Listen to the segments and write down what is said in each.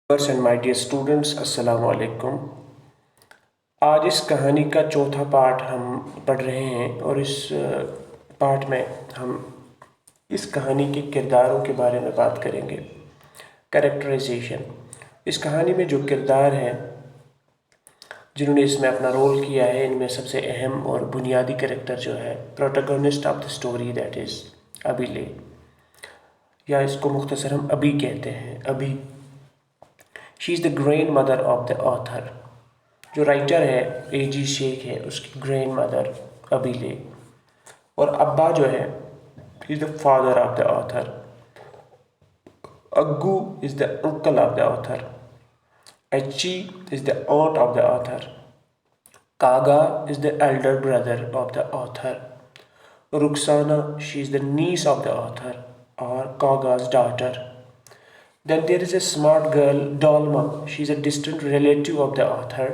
And my dear students, السلام علیکم۔ آج اس کہانی کا چوتھا پارٹ ہم پڑھ رہے ہیں اور اس پارٹ میں ہم اس کہانی کے کرداروں کے بارے میں بات کریں گے۔ کریکٹرائزیشن۔ اس کہانی میں جو کردار ہیں جنہوں نے اس میں اپنا رول کیا ہے، ان میں سب سے اہم اور بنیادی کریکٹر جو ہے protagonist of the story, that is ابیلے، یا اس کو مختصر ہم ابی کہتے ہیں۔ Abi she is the grandmother of the author. جو رائٹر ہے اے جی شیخ ہے، اس کی گرینڈ مدر ابیلے، اور ابا جو ہے he is the father of the author. اگو is the uncle of the author. ایچی is the aunt of the author. Kaga is the elder brother of the author. Ruxana, she is the niece of the author or Kaga's daughter. Then there is a smart girl, Dolma. She is a distant relative of the author.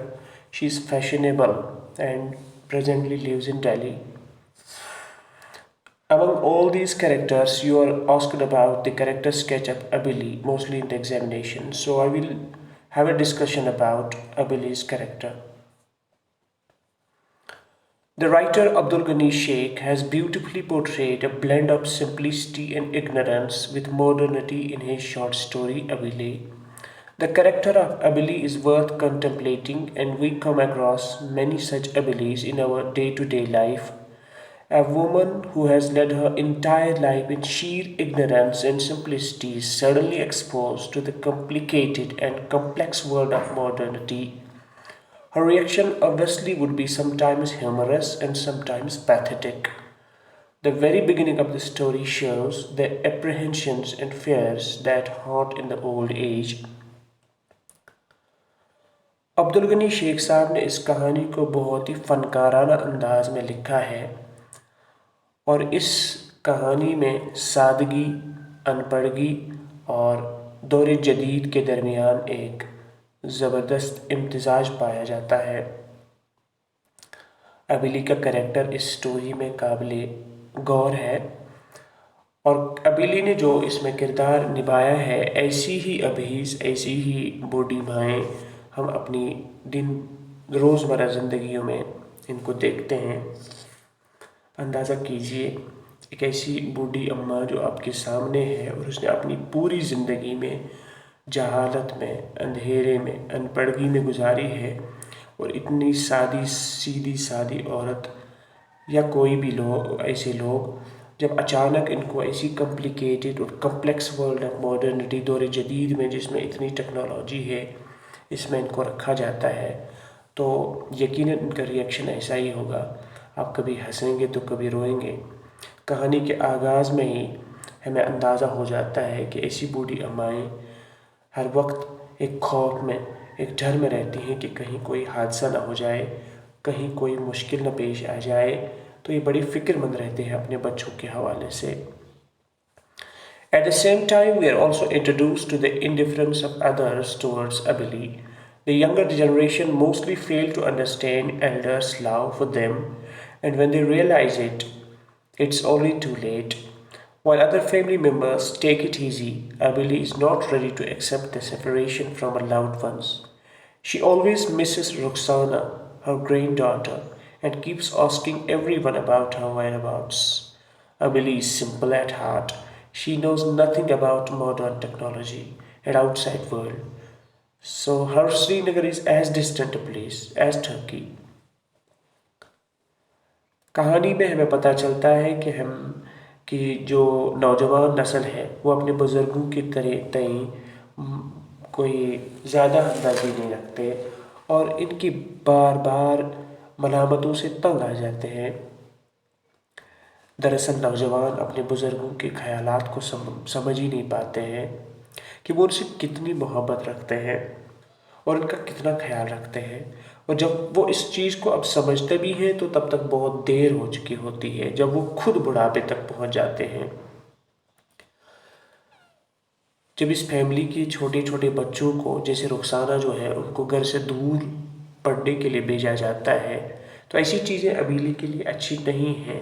She is fashionable and presently lives in Delhi. Among all these characters, you are asked about the character sketch of Abili, mostly in the examination. So I will have a discussion about Abili's character. The writer Abdul Ghani Sheikh has beautifully portrayed a blend of simplicity and ignorance with modernity in his short story Abili. The character of Abili is worth contemplating, and we come across many such Abilis in our day-to-day life. A woman who has led her entire life in sheer ignorance and simplicity is suddenly exposed to the complicated and complex world of modernity. Her reaction obviously would be sometimes humorous and sometimes pathetic. The very beginning of the story shows the apprehensions and fears that haunt in the old age. عبد الغنی شیخ صاحب نے اس کہانی کو بہت ہی فنکارانہ انداز میں لکھا ہے، اور اس کہانی میں سادگی، ان پڑھگی اور دور جدید کے درمیان ایک زبردست امتزاج پایا جاتا ہے۔ ابیلی کا کریکٹر اس سٹوری میں قابل غور ہے، اور ابیلی نے جو اس میں کردار نبھایا ہے، ایسی ہی ابیز، ایسی ہی بوڑھی مائیں ہم اپنی روزمرہ زندگیوں میں ان کو دیکھتے ہیں۔ اندازہ کیجئے ایک ایسی بوڑھی اماں جو آپ کے سامنے ہے اور اس نے اپنی پوری زندگی میں جہالت میں، اندھیرے میں، ان پڑھگی میں گزاری ہے، اور اتنی سادی عورت یا کوئی بھی ایسے لوگ جب اچانک ان کو ایسی کمپلیکیٹڈ اور کمپلیکس ورلڈ آف ماڈرنٹی، دور جدید میں جس میں اتنی ٹیکنالوجی ہے، اس میں ان کو رکھا جاتا ہے، تو یقیناً ان کا ریئیکشن ایسا ہی ہوگا۔ آپ کبھی ہنسیں گے تو کبھی روئیں گے۔ کہانی کے آغاز میں ہی ہمیں اندازہ ہو جاتا ہے کہ ایسی بوڑھی امائیں ہر وقت ایک خوف میں، ایک ڈر میں رہتی ہیں کہ کہیں کوئی حادثہ نہ ہو جائے، کہیں کوئی مشکل نہ پیش آ جائے، تو یہ بڑی فکر مند رہتے ہیں اپنے بچوں کے حوالے سے۔ At the same time, we are also introduced to the indifference of others towards Abili. The younger generation mostly fail to understand elders' love for them, and when they realize it, it's only too late. While other family members take it easy, Abili is not ready to accept the separation from her loved ones. She always misses Ruxana, her granddaughter, and keeps asking everyone about her whereabouts. Abili is simple at heart. She knows nothing about modern technology and outside world. So her Srinagar is as distant a place as Turkey. کہانی میں ہمیں پتہ چلتا ہے کہ جو نوجوان نسل ہے وہ اپنے بزرگوں کی تئیں کوئی زیادہ ہمدردی نہیں رکھتے، اور ان کی بار بار ملامتوں سے تنگ آ جاتے ہیں۔ دراصل نوجوان اپنے بزرگوں کے خیالات کو سمجھ ہی نہیں پاتے ہیں کہ وہ ان سے کتنی محبت رکھتے ہیں اور ان کا کتنا خیال رکھتے ہیں، اور جب وہ اس چیز کو اب سمجھتے بھی ہیں تو تب تک بہت دیر ہو چکی ہوتی ہے، جب وہ خود بڑھاپے تک پہنچ جاتے ہیں۔ جب اس فیملی کے چھوٹے چھوٹے بچوں کو، جیسے رخسانہ جو ہے، ان کو گھر سے دور پڑھنے کے لیے بھیجا جاتا ہے، تو ایسی چیزیں ابیلی کے لیے اچھی نہیں ہیں،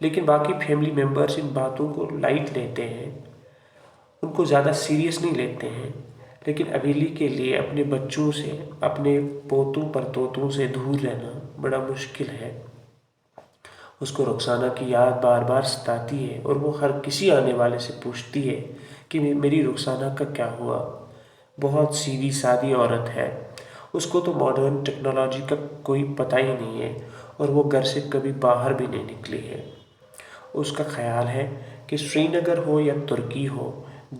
لیکن باقی فیملی ممبرز ان باتوں کو لائٹ لیتے ہیں، ان کو زیادہ سیریس نہیں لیتے ہیں۔ لیکن ابیلی کے لیے اپنے بچوں سے، اپنے پوتوں پرتوتوں سے دور رہنا بڑا مشکل ہے۔ اس کو رخسانہ کی یاد بار بار ستاتی ہے اور وہ ہر کسی آنے والے سے پوچھتی ہے کہ میری رخسانہ کا کیا ہوا۔ بہت سیدھی سادی عورت ہے، اس کو تو ماڈرن ٹیکنالوجی کا کوئی پتہ ہی نہیں ہے اور وہ گھر سے کبھی باہر بھی نہیں نکلی ہے۔ اس کا خیال ہے کہ سری نگر ہو یا ترکی ہو،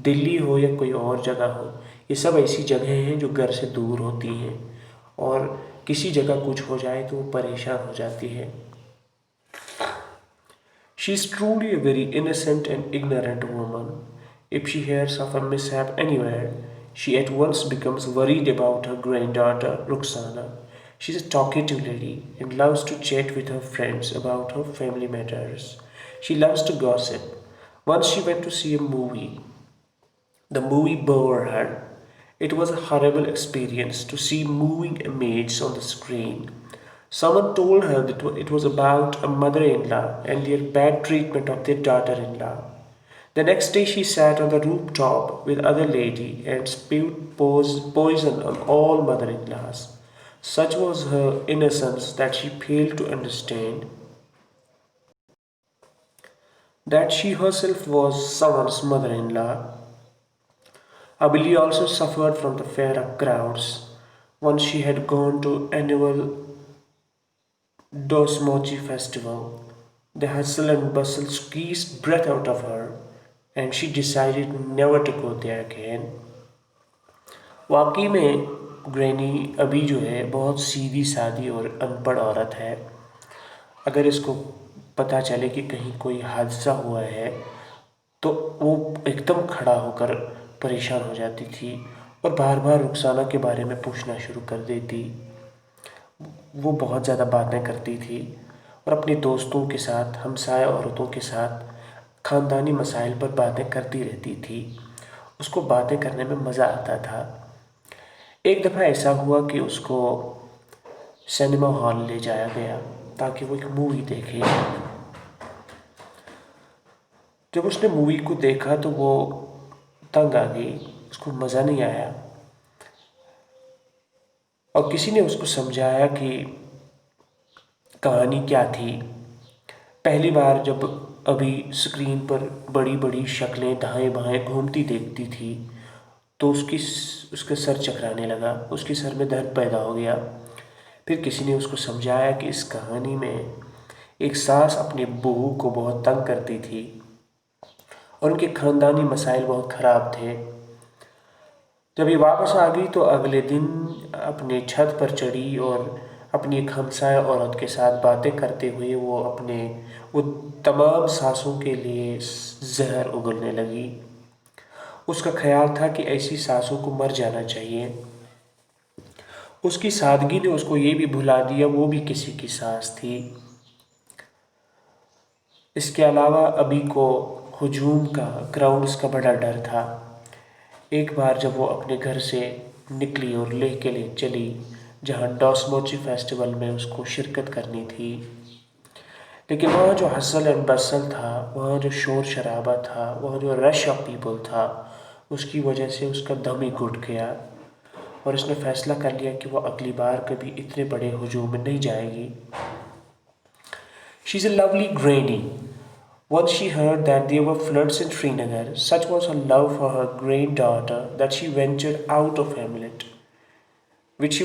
دلی ہو یا کوئی اور جگہ ہو، یہ سب ایسی جگہیں ہیں جو گھر سے دور ہوتی ہیں اور کسی جگہ کچھ ہو جائے تو وہ پریشان ہو جاتی ہے۔ She is truly a very innocent and ignorant woman. If she hears of a mishap anywhere, she at once becomes worried about her granddaughter Ruxana. She is a talkative lady and loves to chat with her friends about her family matters. She loves to gossip. Once she went to see a movie. The movie bored her. It was a horrible experience to see moving images on the screen. Someone told her that it was about a mother-in-law and their bad treatment of their daughter-in-law. The next day she sat on the rooftop with other lady and spewed poison on all mother-in-laws. Such was her innocence that she failed to understand that she herself was someone's mother-in-law. Abili also suffered from the fear of crowds. Once she had gone to annual Dosmochi festival. The hustle and bustle squeezed breath out of her, and she decided never to go there again. واقعی میں گرینی ابھی جو ہے بہت سیدھی سادی اور ان پڑھ عورت ہے۔ اگر اس کو پتہ چلے کہ کہیں کوئی حادثہ ہوا ہے تو وہ ایک دم کھڑا ہو کر پریشان ہو جاتی تھی اور بار بار رخسانہ کے بارے میں پوچھنا شروع کر دیتی۔ وہ بہت زیادہ باتیں کرتی تھی اور اپنے دوستوں کے ساتھ، ہمسایہ عورتوں کے ساتھ خاندانی مسائل پر باتیں کرتی رہتی تھی۔ اس کو باتیں کرنے میں مزہ آتا تھا۔ ایک دفعہ ایسا ہوا کہ اس کو سینما ہال لے جایا گیا تاکہ وہ ایک مووی دیکھے۔ جب اس نے مووی کو دیکھا تو وہ تنگ آ گئی، اس کو مزہ نہیں آیا اور کسی نے اس کو سمجھایا کہ کہانی کیا تھی۔ پہلی بار جب ابھی اسکرین پر بڑی بڑی شکلیں دائیں بائیں گھومتی دیکھتی تھی تو اس کا سر چکرانے لگا، اس کے سر میں درد پیدا ہو گیا۔ پھر کسی نے اس کو سمجھایا کہ اس کہانی میں ایک ساس اپنے بہو کو بہت تنگ کرتی تھی اور ان کے خاندانی مسائل بہت خراب تھے۔ جب یہ واپس آ گئی تو اگلے دن اپنے چھت پر چڑھی اور اپنی ایک ہمسایہ عورت کے ساتھ باتیں کرتے ہوئے وہ تمام ساسوں کے لیے زہر اگلنے لگی۔ اس کا خیال تھا کہ ایسی ساسوں کو مر جانا چاہیے۔ اس کی سادگی نے اس کو یہ بھی بھلا دیا وہ بھی کسی کی ساس تھی۔ اس کے علاوہ ابھی کو ہجوم کا، کراؤڈز کا بڑا ڈر تھا۔ ایک بار جب وہ اپنے گھر سے نکلی اور لیہ کے لیے چلی جہاں ڈوسموچی فیسٹیول میں اس کو شرکت کرنی تھی، لیکن وہاں جو ہسل اینڈ بسل تھا، وہاں جو شور شرابہ تھا، وہاں جو رش آف پیپل تھا، اس کی وجہ سے اس کا دم ہی گھٹ گیا اور اس نے فیصلہ کر لیا کہ وہ اگلی بار کبھی اتنے بڑے ہجوم میں نہیں جائے گی۔ She's a lovely granny. Once she heard that there were floods in Srinagar, such was her love for her granddaughter that she ventured out of Hamlet, which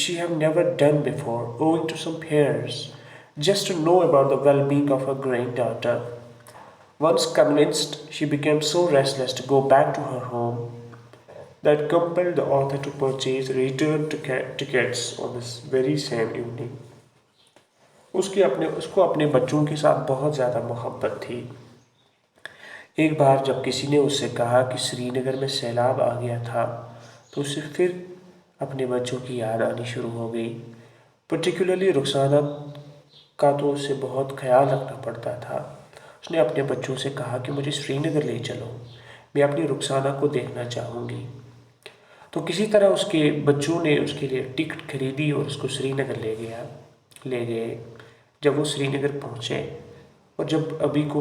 she had never done before, owing to some fears, just to know about the well-being of her granddaughter. Once convinced, she became so restless to go back to her home that compelled the author to purchase return tickets on this very same evening. اس کو اپنے بچوں کے ساتھ بہت زیادہ محبت تھی۔ ایک بار جب کسی نے اس سے کہا کہ سری نگر میں سیلاب آ گیا تھا تو اسے پھر اپنے بچوں کی یاد آنی شروع ہو گئی۔ پرٹیکولرلی رخسانہ کا تو اسے بہت خیال رکھنا پڑتا تھا۔ اس نے اپنے بچوں سے کہا کہ مجھے سری نگر لے چلو، میں اپنی رخسانہ کو دیکھنا چاہوں گی۔ تو کسی طرح اس کے بچوں نے اس کے لیے ٹکٹ خریدی اور اس کو سری نگر لے گئے۔ جب وہ سری نگر پہنچے اور جب ابھی کو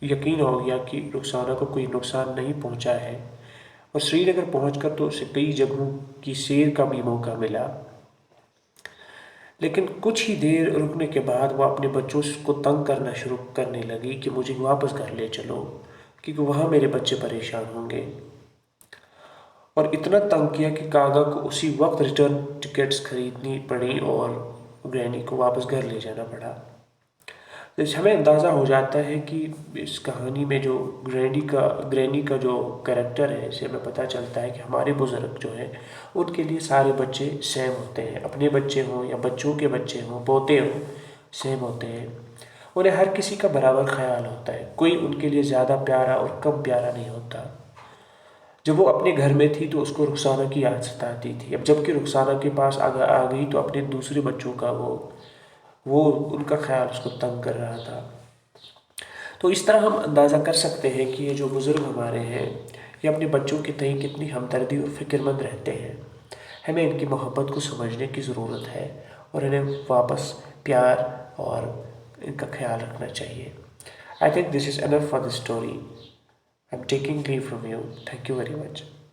یقین ہو گیا کہ رخسانہ کو کوئی نقصان نہیں پہنچا ہے اور سری نگر پہنچ کر تو اسے کئی جگہوں کی سیر کا بھی موقع ملا، لیکن کچھ ہی دیر رکنے کے بعد وہ اپنے بچوں کو تنگ کرنا شروع کرنے لگی کہ مجھے واپس گھر لے چلو، کیونکہ وہاں میرے بچے پریشان ہوں گے۔ اور اتنا تنگ کیا کہ کاغا کو اسی وقت ریٹرن ٹکٹس خریدنی پڑی اور گرینی کو واپس گھر لے جانا پڑا۔ اس ہمیں اندازہ ہو جاتا ہے کہ اس کہانی میں جو گرینی کا جو کریکٹر ہے، اسے ہمیں پتہ چلتا ہے کہ ہمارے بزرگ جو ہیں ان کے لیے سارے بچے سیم ہوتے ہیں، اپنے بچے ہوں یا بچوں کے بچے ہوں، پوتے ہوں، سیم ہوتے ہیں۔ انہیں ہر کسی کا برابر خیال ہوتا ہے، کوئی ان کے لیے زیادہ پیارا اور کم پیارا نہیں ہوتا۔ جب وہ اپنے گھر میں تھی تو اس کو رخسانہ کی یاد ستاتی تھی، اب جب کہ رخسانہ کے پاس آ گئی تو اپنے دوسرے بچوں کا وہ ان کا خیال اس کو تنگ کر رہا تھا۔ تو اس طرح ہم اندازہ کر سکتے ہیں کہ یہ جو بزرگ ہمارے ہیں یہ اپنے بچوں کے تئیں کتنی ہمدردی اور فکر مند رہتے ہیں۔ ہمیں ان کی محبت کو سمجھنے کی ضرورت ہے اور انہیں واپس پیار اور ان کا خیال رکھنا چاہیے۔ I think this is enough for this story. I'm taking leave from you. Thank you very much.